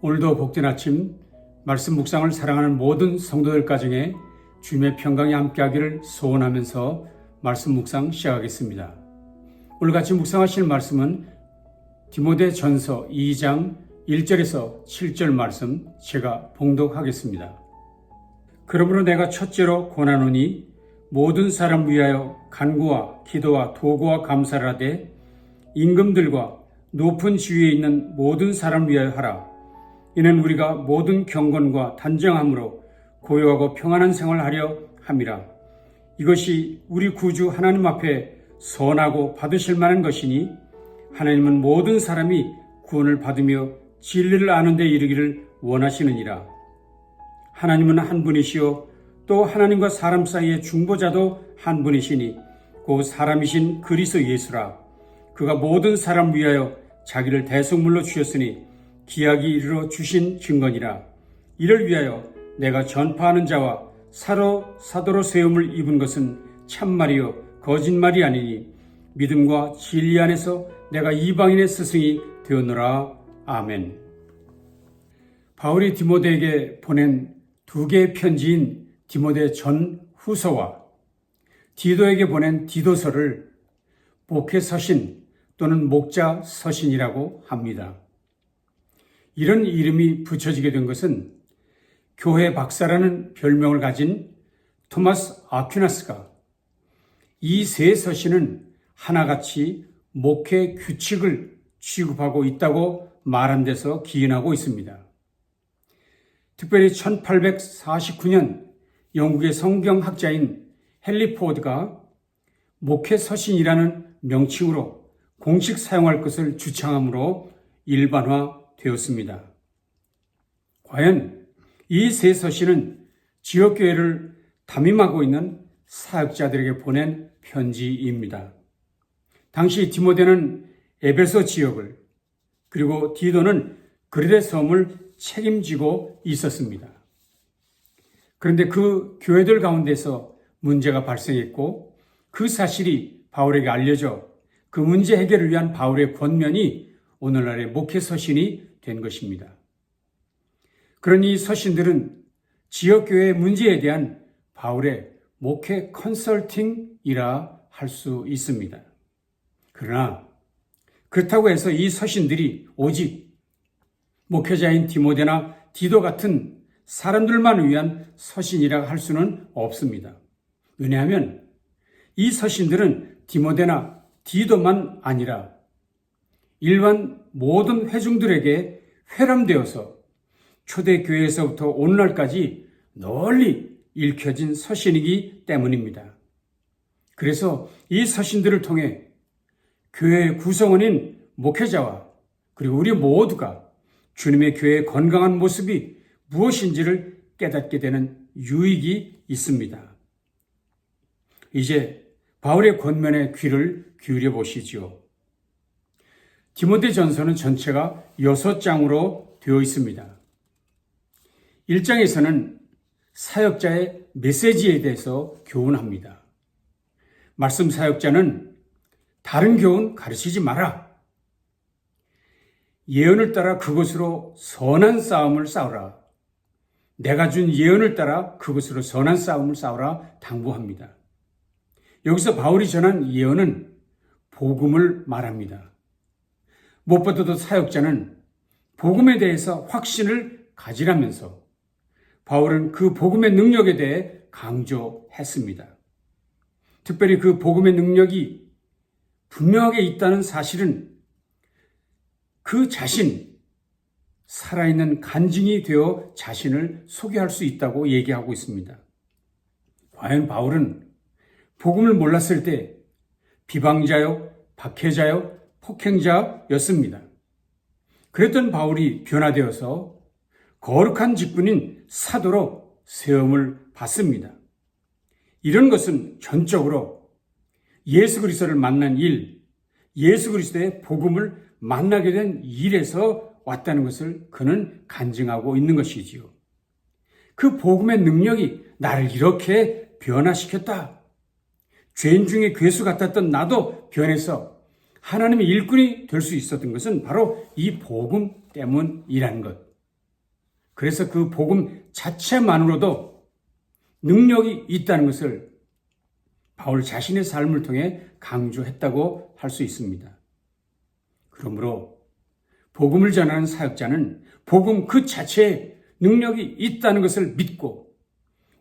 오늘도 복된 아침 말씀 묵상을 사랑하는 모든 성도들 가정에 주님의 평강이 함께하기를 소원하면서 말씀 묵상 시작하겠습니다. 오늘 같이 묵상하실 말씀은 디모데전서 2장 1절에서 7절 말씀 제가 봉독하겠습니다. 그러므로 내가 첫째로 권하노니 모든 사람 위하여 간구와 기도와 도구와 감사를 하되 임금들과 높은 지위에 있는 모든 사람 위하여 하라. 이는 우리가 모든 경건과 단정함으로 고요하고 평안한 생활을 하려 함이라. 이것이 우리 구주 하나님 앞에 선하고 받으실 만한 것이니 하나님은 모든 사람이 구원을 받으며 진리를 아는 데 이르기를 원하시느니라. 하나님은 한 분이시요 또 하나님과 사람 사이의 중보자도 한 분이시니 곧 사람이신 그리스도 예수라. 그가 모든 사람 위하여 자기를 대속물로 주셨으니 기약이 이르러 주신 증거니라. 이를 위하여 내가 전파하는 자와 사도로 세움을 입은 것은 참말이요 거짓말이 아니니 믿음과 진리 안에서 내가 이방인의 스승이 되었노라. 아멘. 바울이 디모데에게 보낸 두 개의 편지인 디모데 전 후서와 디도에게 보낸 디도서를 목회 서신 또는 목자 서신이라고 합니다. 이런 이름이 붙여지게 된 것은 교회 박사라는 별명을 가진 토마스 아퀴나스가 이 세 서신은 하나같이 목회 규칙을 취급하고 있다고 말한 데서 기인하고 있습니다. 특별히 1849년 영국의 성경학자인 헨리 포드가 목회 서신이라는 명칭으로 공식 사용할 것을 주창함으로 일반화되었습니다. 과연 이 세 서신은 지역교회를 담임하고 있는 사역자들에게 보낸 편지입니다. 당시 디모데는 에베소 지역을 그리고 디도는 그리데 섬을 책임지고 있었습니다. 그런데 그 교회들 가운데서 문제가 발생했고 그 사실이 바울에게 알려져 그 문제 해결을 위한 바울의 권면이 오늘날의 목회 서신이 된 것입니다. 그러니 이 서신들은 지역교회의 문제에 대한 바울의 목회 컨설팅이라 할 수 있습니다. 그러나 그렇다고 해서 이 서신들이 오직 목회자인 디모데나 디도 같은 사람들만 위한 서신이라 할 수는 없습니다. 왜냐하면 이 서신들은 디모데나 디도만 아니라 일반 모든 회중들에게 회람되어서 초대교회에서부터 오늘날까지 널리 읽혀진 서신이기 때문입니다. 그래서 이 서신들을 통해 교회의 구성원인 목회자와 그리고 우리 모두가 주님의 교회의 건강한 모습이 무엇인지를 깨닫게 되는 유익이 있습니다. 이제 바울의 권면에 귀를 기울여 보시지요. 디모데전서는 전체가 6장으로 되어 있습니다. 1장에서는 사역자의 메시지에 대해서 교훈합니다. 말씀 사역자는 다른 교훈 가르치지 마라. 예언을 따라 그것으로 선한 싸움을 싸우라. 내가 준 예언을 따라 그것으로 선한 싸움을 싸우라 당부합니다. 여기서 바울이 전한 예언은 복음을 말합니다. 무엇보다도 사역자는 복음에 대해서 확신을 가지라면서 바울은 그 복음의 능력에 대해 강조했습니다. 특별히 그 복음의 능력이 분명하게 있다는 사실은 그 자신, 살아있는 간증이 되어 자신을 소개할 수 있다고 얘기하고 있습니다. 과연 바울은 복음을 몰랐을 때 비방자요, 박해자요, 폭행자였습니다. 그랬던 바울이 변화되어서 거룩한 직분인 사도로 세움을 받습니다. 이런 것은 전적으로 예수 그리스도를 만난 일, 예수 그리스도의 복음을 만나게 된 일에서 왔다는 것을 그는 간증하고 있는 것이지요. 그 복음의 능력이 나를 이렇게 변화시켰다. 죄인 중에 괴수 같았던 나도 변해서 하나님의 일꾼이 될 수 있었던 것은 바로 이 복음 때문이라는 것. 그래서 그 복음 자체만으로도 능력이 있다는 것을 바울 자신의 삶을 통해 강조했다고 할 수 있습니다. 그러므로 복음을 전하는 사역자는 복음 그 자체에 능력이 있다는 것을 믿고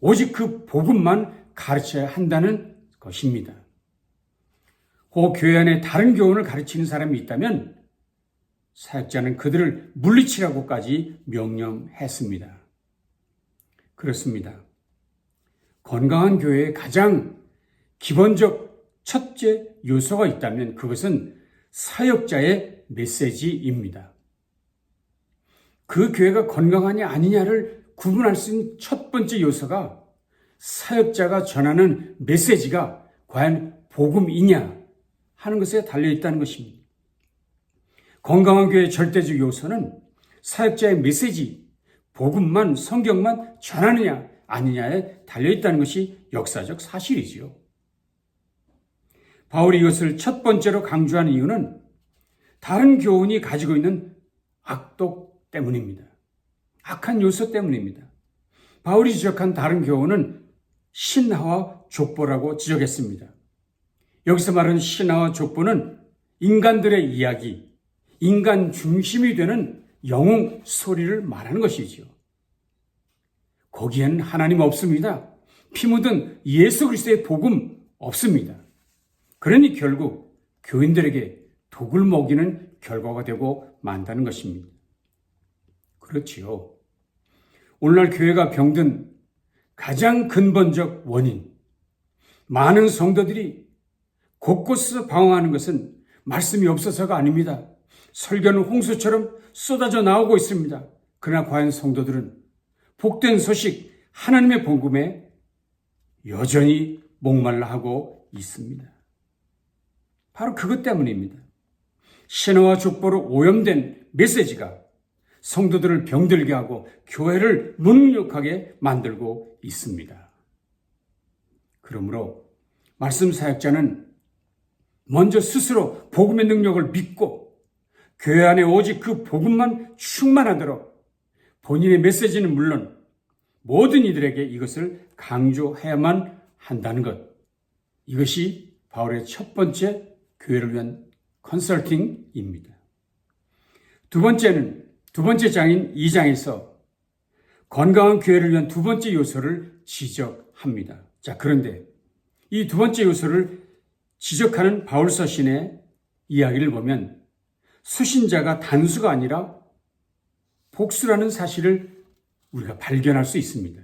오직 그 복음만 가르쳐야 한다는 것입니다. 혹 교회 안에 다른 교훈을 가르치는 사람이 있다면 사역자는 그들을 물리치라고까지 명령했습니다. 그렇습니다. 건강한 교회의 가장 기본적 첫째 요소가 있다면 그것은 사역자의 메시지입니다. 그 교회가 건강하냐 아니냐를 구분할 수 있는 첫 번째 요소가 사역자가 전하는 메시지가 과연 복음이냐 하는 것에 달려있다는 것입니다. 건강한 교회의 절대적 요소는 사역자의 메시지, 복음만, 성경만 전하느냐 아니냐에 달려있다는 것이 역사적 사실이지요. 바울이 이것을 첫 번째로 강조하는 이유는 다른 교훈이 가지고 있는 악독 때문입니다. 악한 요소 때문입니다. 바울이 지적한 다른 교훈은 신화와 족보라고 지적했습니다. 여기서 말하는 신화와 족보는 인간들의 이야기, 인간 중심이 되는 영웅 스토리를 말하는 것이지요. 거기에는 하나님 없습니다. 피 묻은 예수 그리스도의 복음 없습니다. 그러니 결국 교인들에게 독을 먹이는 결과가 되고 만다는 것입니다. 그렇지요. 오늘날 교회가 병든 가장 근본적 원인, 많은 성도들이 곳곳에서 방황하는 것은 말씀이 없어서가 아닙니다. 설교는 홍수처럼 쏟아져 나오고 있습니다. 그러나 과연 성도들은 복된 소식, 하나님의 복음에 여전히 목말라 하고 있습니다. 바로 그것 때문입니다. 신화와 족보로 오염된 메시지가 성도들을 병들게 하고 교회를 무능력하게 만들고 있습니다. 그러므로 말씀 사역자는 먼저 스스로 복음의 능력을 믿고 교회 안에 오직 그 복음만 충만하도록 본인의 메시지는 물론 모든 이들에게 이것을 강조해야만 한다는 것. 이것이 바울의 첫 번째 교회를 위한 컨설팅입니다. 두 번째 장인 2장에서 건강한 교회를 위한 두 번째 요소를 지적합니다. 자, 그런데 이 두 번째 요소를 지적하는 바울 서신의 이야기를 보면 수신자가 단수가 아니라 복수라는 사실을 우리가 발견할 수 있습니다.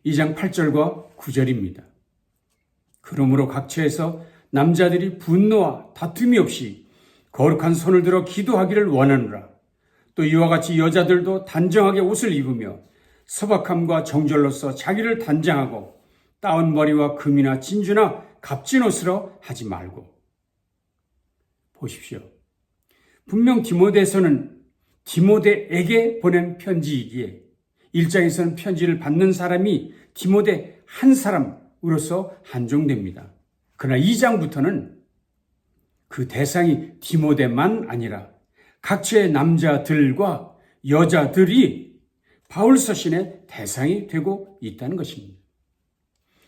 2장 8절과 9절입니다. 그러므로 각처에서 남자들이 분노와 다툼이 없이 거룩한 손을 들어 기도하기를 원하노라. 또 이와 같이 여자들도 단정하게 옷을 입으며 서박함과 정절로서 자기를 단장하고 따온 머리와 금이나 진주나 값진 옷으로 하지 말고. 보십시오. 분명 디모데에서는 디모데에게 보낸 편지이기에 1장에서는 편지를 받는 사람이 디모데 한 사람으로서 한정됩니다. 그러나 2장부터는 그 대상이 디모데만 아니라 각처의 남자들과 여자들이 바울 서신의 대상이 되고 있다는 것입니다.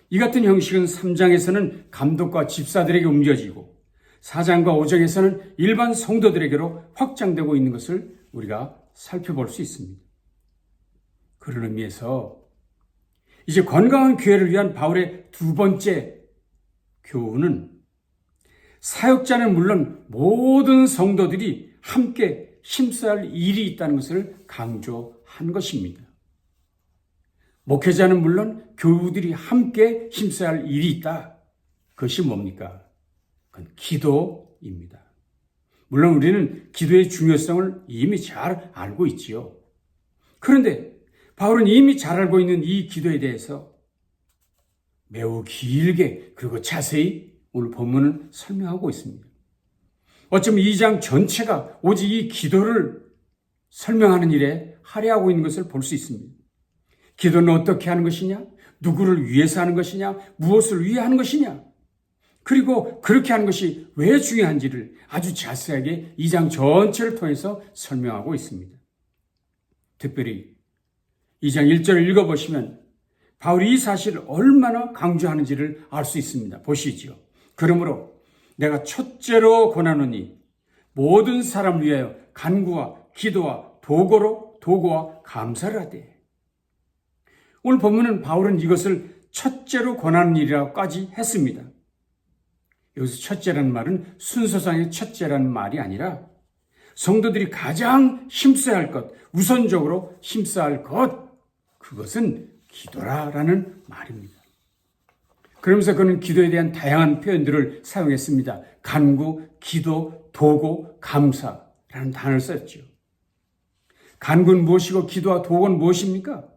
이 같은 형식은 3장에서는 감독과 집사들에게 옮겨지고 4장과 5장에서는 일반 성도들에게로 확장되고 있는 것을 우리가 살펴볼 수 있습니다. 그런 의미에서 이제 건강한 교회를 위한 바울의 두 번째 교훈은 사역자는 물론 모든 성도들이 함께 힘써야 할 일이 있다는 것을 강조한 것입니다. 목회자는 물론 교우들이 함께 힘써야 할 일이 있다. 그것이 뭡니까? 그건 기도입니다. 물론 우리는 기도의 중요성을 이미 잘 알고 있지요. 그런데 바울은 이미 잘 알고 있는 이 기도에 대해서 매우 길게 그리고 자세히 오늘 본문을 설명하고 있습니다. 어쩌면 2장 전체가 오직 이 기도를 설명하는 일에 할애하고 있는 것을 볼 수 있습니다. 기도는 어떻게 하는 것이냐? 누구를 위해서 하는 것이냐? 무엇을 위해 하는 것이냐? 그리고 그렇게 하는 것이 왜 중요한지를 아주 자세하게 2장 전체를 통해서 설명하고 있습니다. 특별히 2장 1절을 읽어보시면 바울이 이 사실을 얼마나 강조하는지를 알 수 있습니다. 보시지요. 그러므로 내가 첫째로 권하노니 모든 사람을 위하여 간구와 기도와 도구와 감사를 하되. 오늘 본문은 바울은 이것을 첫째로 권하는 일이라고까지 했습니다. 여기서 첫째라는 말은 순서상의 첫째라는 말이 아니라 성도들이 가장 힘써야 할 것, 우선적으로 힘써야 할 것, 그것은 기도라라는 말입니다. 그러면서 그는 기도에 대한 다양한 표현들을 사용했습니다. 간구, 기도, 도구, 감사라는 단어를 썼죠. 간구는 무엇이고 기도와 도구는 무엇입니까?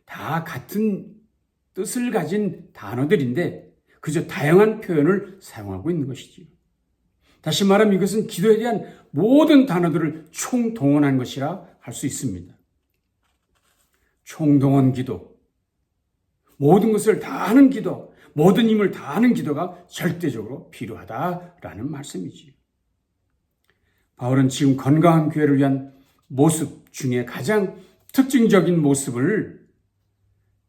다 같은 뜻을 가진 단어들인데 그저 다양한 표현을 사용하고 있는 것이지요. 다시 말하면 이것은 기도에 대한 모든 단어들을 총동원한 것이라 할 수 있습니다. 총동원 기도, 모든 것을 다 하는 기도, 모든 힘을 다 하는 기도가 절대적으로 필요하다라는 말씀이지요. 바울은 지금 건강한 교회를 위한 모습 중에 가장 특징적인 모습을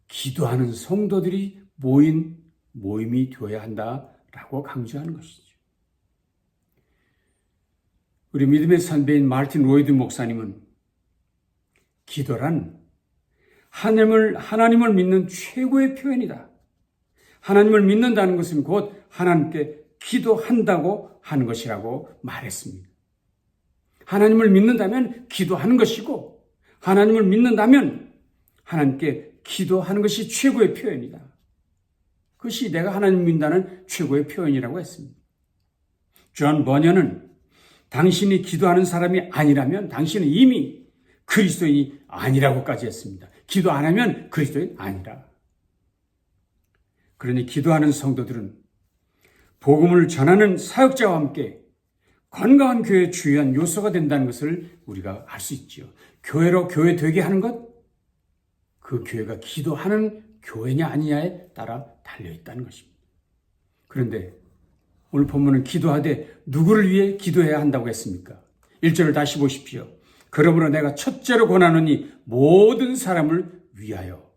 기도하는 성도들이 모인 모임이 되어야 한다라고 강조하는 것이죠. 우리 믿음의 선배인 마르틴 로이드 목사님은 기도란 하나님을 믿는 최고의 표현이다. 하나님을 믿는다는 것은 곧 하나님께 기도한다고 하는 것이라고 말했습니다. 하나님을 믿는다면 기도하는 것이고 하나님을 믿는다면 하나님께 기도하는 것이 최고의 표현이다. 그것이 내가 하나님 믿는다는 최고의 표현이라고 했습니다. 존 버녀는 당신이 기도하는 사람이 아니라면 당신은 이미 그리스도인이 아니라고까지 했습니다. 기도 안 하면 그리스도인 아니라. 그러니 기도하는 성도들은 복음을 전하는 사역자와 함께 건강한 교회의 주요한 요소가 된다는 것을 우리가 알 수 있죠. 교회로 교회 되게 하는 것, 그 교회가 기도하는 교회냐 아니냐에 따라 달려있다는 것입니다. 그런데 오늘 본문은 기도하되 누구를 위해 기도해야 한다고 했습니까? 1절을 다시 보십시오. 그러므로 내가 첫째로 권하노니 모든 사람을 위하여.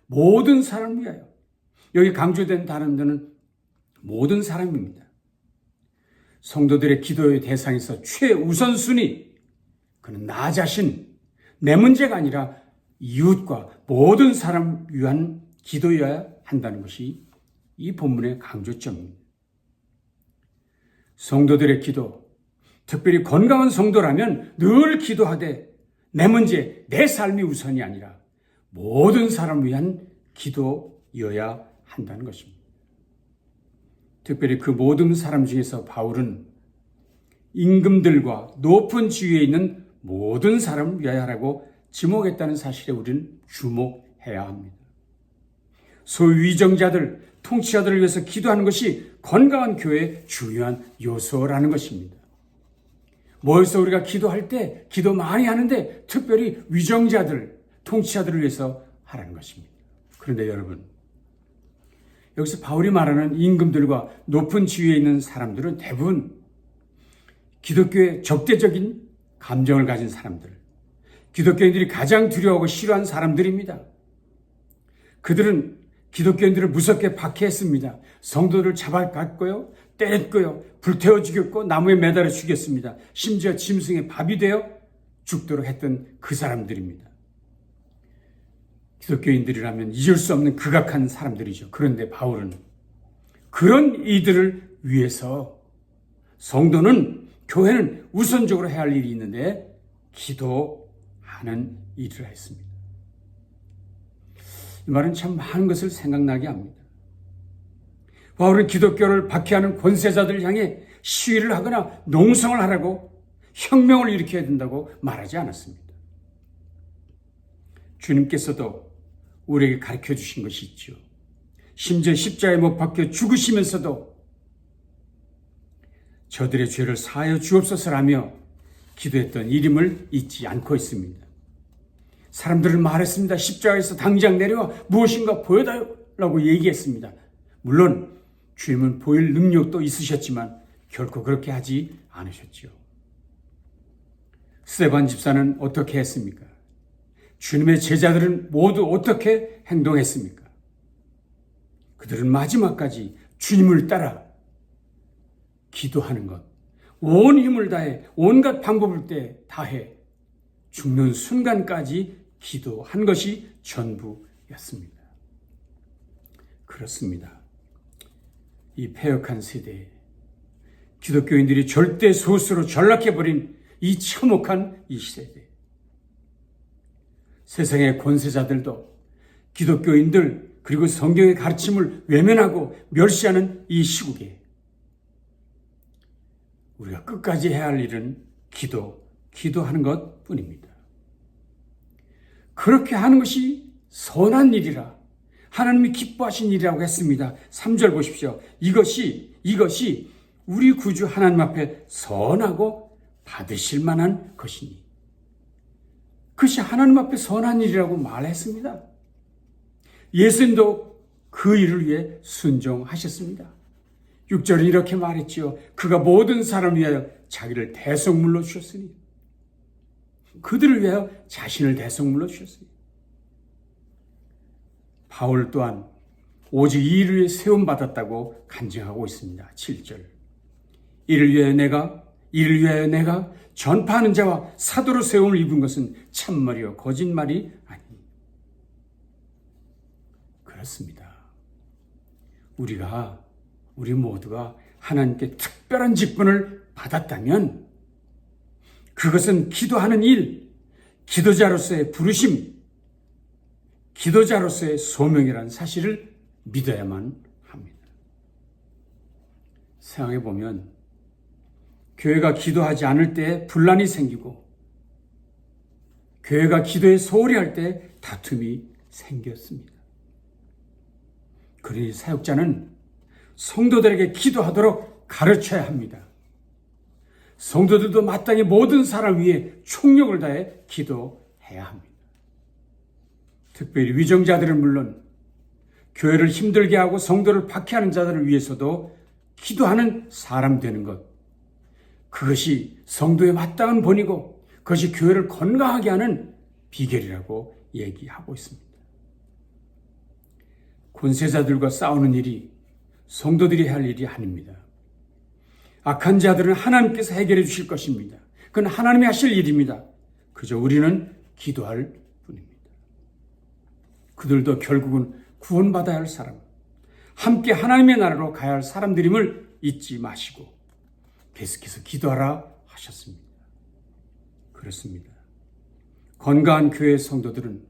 모든 사람을 위하여. 여기 강조된 단어는 모든 사람입니다. 성도들의 기도의 대상에서 최우선순위, 그는 나 자신, 내 문제가 아니라 이웃과 모든 사람 위한 기도여야 한다는 것이 이 본문의 강조점입니다. 성도들의 기도, 특별히 건강한 성도라면 늘 기도하되 내 문제, 내 삶이 우선이 아니라 모든 사람을 위한 기도여야 한다는 것입니다. 특별히 그 모든 사람 중에서 바울은 임금들과 높은 지위에 있는 모든 사람을 위하여 하라고 지목했다는 사실에 우리는 주목해야 합니다. 소위정자들, 통치자들을 위해서 기도하는 것이 건강한 교회의 중요한 요소라는 것입니다. 모여서 우리가 기도할 때 기도 많이 하는데 특별히 위정자들, 통치자들을 위해서 하라는 것입니다. 그런데 여러분, 여기서 바울이 말하는 임금들과 높은 지위에 있는 사람들은 대부분 기독교의 적대적인 감정을 가진 사람들, 기독교인들이 가장 두려워하고 싫어하는 사람들입니다. 그들은 기독교인들을 무섭게 박해했습니다. 성도들을 잡아갔고요, 때렸고요, 불태워 죽였고 나무에 매달아 죽였습니다. 심지어 짐승의 밥이 되어 죽도록 했던 그 사람들입니다. 기독교인들이라면 잊을 수 없는 극악한 사람들이죠. 그런데 바울은 그런 이들을 위해서 성도는, 교회는 우선적으로 해야 할 일이 있는데 기도하는 일을 했습니다. 이 말은 참 많은 것을 생각나게 합니다. 바울은 기독교를 박해하는 권세자들을 향해 시위를 하거나 농성을 하라고, 혁명을 일으켜야 된다고 말하지 않았습니다. 주님께서도 우리에게 가르쳐 주신 것이 있죠. 심지어 십자가에 못 박혀 죽으시면서도 저들의 죄를 사하여 주옵소서라며 기도했던 이름을 잊지 않고 있습니다. 사람들은 말했습니다. 십자가에서 당장 내려와 무엇인가 보여달라고 얘기했습니다. 물론 주님은 보일 능력도 있으셨지만 결코 그렇게 하지 않으셨죠. 스데반 집사는 어떻게 했습니까? 주님의 제자들은 모두 어떻게 행동했습니까? 그들은 마지막까지 주님을 따라 기도하는 것, 온 힘을 다해 온갖 방법을 다해 죽는 순간까지 기도한 것이 전부였습니다. 그렇습니다. 이 패역한 세대에 기독교인들이 절대 소수로 전락해버린 이 참혹한 이 시대에 세상의 권세자들도 기독교인들 그리고 성경의 가르침을 외면하고 멸시하는 이 시국에 우리가 끝까지 해야 할 일은 기도하는 것 뿐입니다. 그렇게 하는 것이 선한 일이라 하나님이 기뻐하신 일이라고 했습니다. 3절 보십시오. 이것이 우리 구주 하나님 앞에 선하고 받으실 만한 것이니. 그것이 하나님 앞에 선한 일이라고 말했습니다. 예수님도 그 일을 위해 순종하셨습니다. 6절은 이렇게 말했지요. 그가 모든 사람을 위하여 자기를 대속물로 주셨으니. 그들을 위하여 자신을 대속물로 주셨으니. 바울 또한 오직 이 일을 위해 세움받았다고 간증하고 있습니다. 7절. 이를 위하여 내가 전파하는 자와 사도로 세움을 입은 것은 참말이요 거짓말이 아니니. 그렇습니다. 우리 모두가 하나님께 특별한 직분을 받았다면 그것은 기도하는 일, 기도자로서의 부르심, 기도자로서의 소명이라는 사실을 믿어야만 합니다. 생각해 보면 교회가 기도하지 않을 때 분란이 생기고 교회가 기도에 소홀히 할 때 다툼이 생겼습니다. 그러니 사역자는 성도들에게 기도하도록 가르쳐야 합니다. 성도들도 마땅히 모든 사람 위해 총력을 다해 기도해야 합니다. 특별히 위정자들은 물론 교회를 힘들게 하고 성도를 박해하는 자들을 위해서도 기도하는 사람 되는 것, 그것이 성도의 마땅한 본이고 그것이 교회를 건강하게 하는 비결이라고 얘기하고 있습니다. 권세자들과 싸우는 일이 성도들이 할 일이 아닙니다. 악한 자들은 하나님께서 해결해 주실 것입니다. 그건 하나님이 하실 일입니다. 그저 우리는 기도할 뿐입니다. 그들도 결국은 구원받아야 할 사람, 함께 하나님의 나라로 가야 할 사람들임을 잊지 마시고 계속해서 기도하라 하셨습니다. 그렇습니다. 건강한 교회 성도들은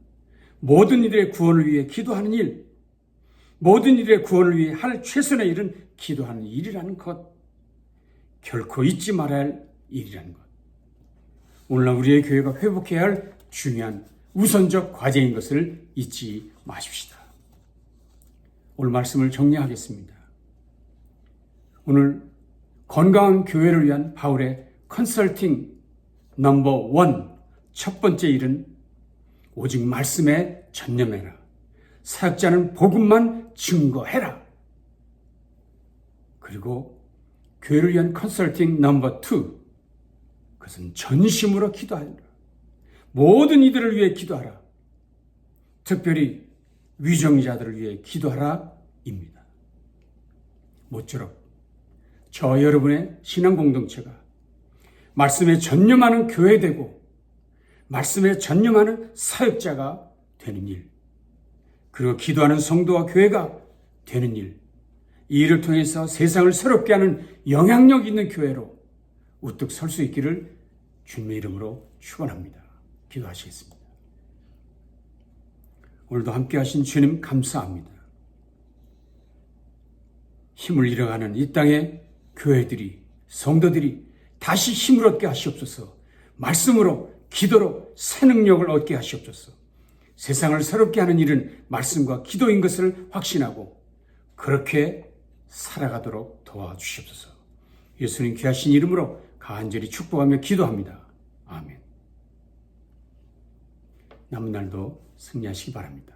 모든 일의 구원을 위해 기도하는 일, 모든 일의 구원을 위해 할 최선의 일은 기도하는 일이라는 것, 결코 잊지 말아야 할 일이라는 것. 오늘날 우리의 교회가 회복해야 할 중요한 우선적 과제인 것을 잊지 마십시다. 오늘 말씀을 정리하겠습니다. 오늘 건강한 교회를 위한 바울의 컨설팅 넘버 1, 첫 번째 일은 오직 말씀에 전념해라. 사역자는 복음만 증거해라. 그리고 교회를 위한 컨설팅 넘버 2, 그것은 전심으로 기도하라. 모든 이들을 위해 기도하라. 특별히 위정자들을 위해 기도하라 입니다. 모쪼록 저 여러분의 신앙 공동체가 말씀에 전념하는 교회되고 말씀에 전념하는 사역자가 되는 일, 그리고 기도하는 성도와 교회가 되는 일, 이 일을 통해서 세상을 새롭게 하는 영향력 있는 교회로 우뚝 설 수 있기를 주님의 이름으로 축원합니다. 기도하시겠습니다. 오늘도 함께 하신 주님 감사합니다. 힘을 잃어가는 이 땅의 교회들이, 성도들이 다시 힘을 얻게 하시옵소서. 말씀으로, 기도로 새 능력을 얻게 하시옵소서. 세상을 새롭게 하는 일은 말씀과 기도인 것을 확신하고 그렇게 살아가도록 도와주시옵소서. 예수님 귀하신 이름으로 간절히 축복하며 기도합니다. 아멘. 남은 날도 승리하시기 바랍니다.